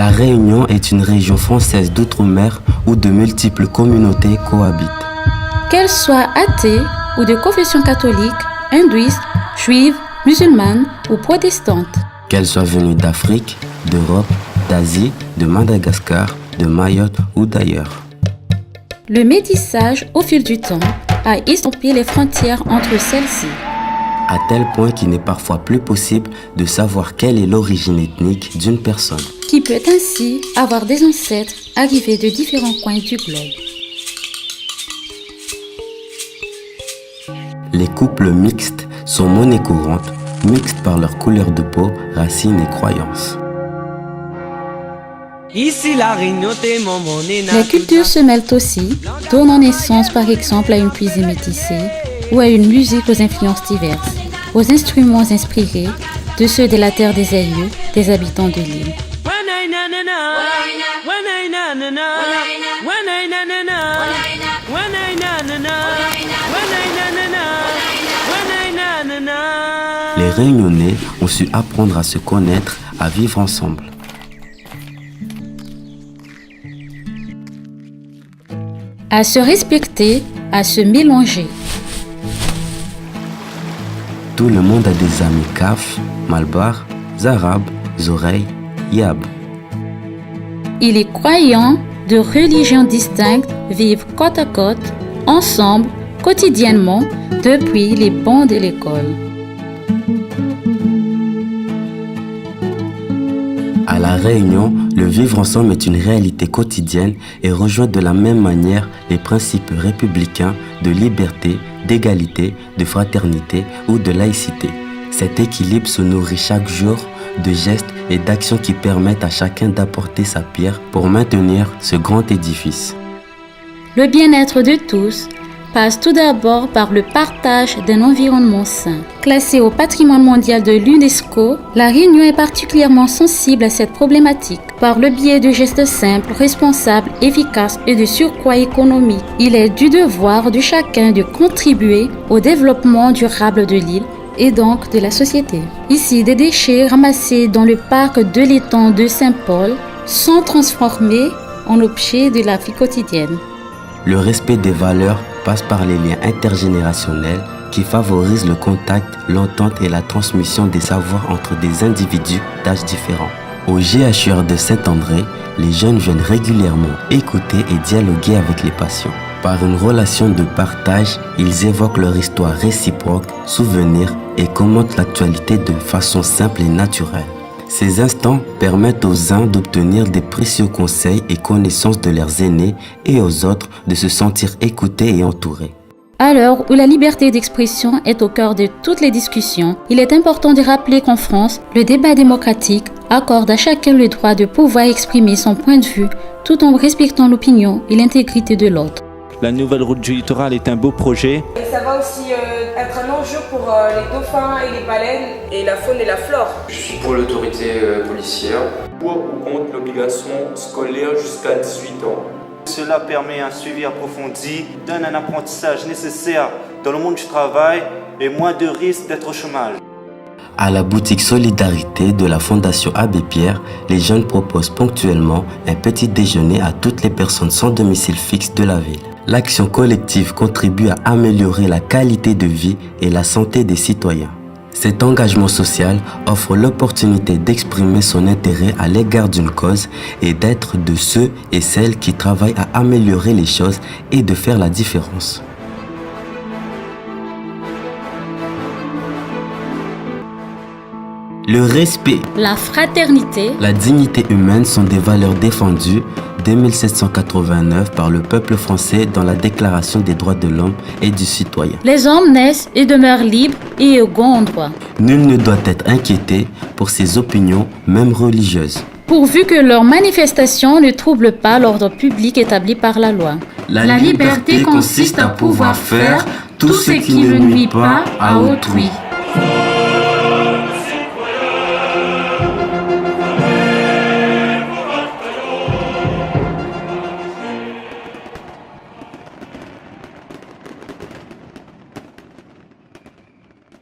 La Réunion est une région française d'outre-mer où de multiples communautés cohabitent. Qu'elles soient athées ou de confession catholique, hindouiste, juive, musulmane ou protestante. Qu'elles soient venues d'Afrique, d'Europe, d'Asie, de Madagascar, de Mayotte ou d'ailleurs. Le métissage au fil du temps a estompé les frontières entre celles-ci. À tel point qu'il n'est parfois plus possible de savoir quelle est l'origine ethnique d'une personne. Qui peut ainsi avoir des ancêtres arrivés de différents coins du globe. Les couples mixtes sont monnaie courante, mixtes par leur couleur de peau, racines et croyances. Les cultures se mêlent aussi, donnant naissance par exemple à une cuisine métissée ou à une musique aux influences diverses, aux instruments inspirés de ceux de la terre des aïeux des habitants de l'île. Les Réunionnais ont su apprendre à se connaître, à vivre ensemble. À se respecter, à se mélanger. Tout le monde a des amis Kaf, Malbar, Zarab, Zoreille, Yab. Et les croyants de religions distinctes vivent côte à côte, ensemble, quotidiennement, depuis les bancs de l'école. À La Réunion, le vivre ensemble est une réalité quotidienne et rejoint de la même manière les principes républicains de liberté, d'égalité, de fraternité ou de laïcité. Cet équilibre se nourrit chaque jour de gestes et d'actions qui permettent à chacun d'apporter sa pierre pour maintenir ce grand édifice. Le bien-être de tous passe tout d'abord par le partage d'un environnement sain. Classée au patrimoine mondial de l'UNESCO, La Réunion est particulièrement sensible à cette problématique. Par le biais de gestes simples, responsables, efficaces et de surcroît économique, il est du devoir de chacun de contribuer au développement durable de l'île et donc de la société. Ici, des déchets ramassés dans le parc de l'étang de Saint-Paul sont transformés en objets de la vie quotidienne. Le respect des valeurs passe par les liens intergénérationnels qui favorisent le contact, l'entente et la transmission des savoirs entre des individus d'âges différents. Au GHUR de Saint-André, les jeunes viennent régulièrement écouter et dialoguer avec les patients. Par une relation de partage, ils évoquent leur histoire réciproque, souvenirs et commentent l'actualité de façon simple et naturelle. Ces instants permettent aux uns d'obtenir des précieux conseils et connaissances de leurs aînés et aux autres de se sentir écoutés et entourés. À l'heure où la liberté d'expression est au cœur de toutes les discussions, il est important de rappeler qu'en France, le débat démocratique accorde à chacun le droit de pouvoir exprimer son point de vue tout en respectant l'opinion et l'intégrité de l'autre. La nouvelle route du littoral est un beau projet. Et ça va aussi être un enjeu pour les dauphins et les baleines et la faune et la flore. Je suis pour l'autorité policière. Pour ou contre l'obligation scolaire jusqu'à 18 ans. Cela permet un suivi approfondi, donne un apprentissage nécessaire dans le monde du travail et moins de risques d'être au chômage. À la boutique Solidarité de la Fondation Abbé Pierre, les jeunes proposent ponctuellement un petit déjeuner à toutes les personnes sans domicile fixe de la ville. L'action collective contribue à améliorer la qualité de vie et la santé des citoyens. Cet engagement social offre l'opportunité d'exprimer son intérêt à l'égard d'une cause et d'être de ceux et celles qui travaillent à améliorer les choses et de faire la différence. Le respect, la fraternité, la dignité humaine sont des valeurs défendues dès 1789 par le peuple français dans la Déclaration des droits de l'homme et du citoyen. Les hommes naissent et demeurent libres et égaux en droit. Nul ne doit être inquiété pour ses opinions, même religieuses, pourvu que leurs manifestations ne troublent pas l'ordre public établi par la loi. La liberté consiste à pouvoir faire tout ce qui ne nuit pas à autrui.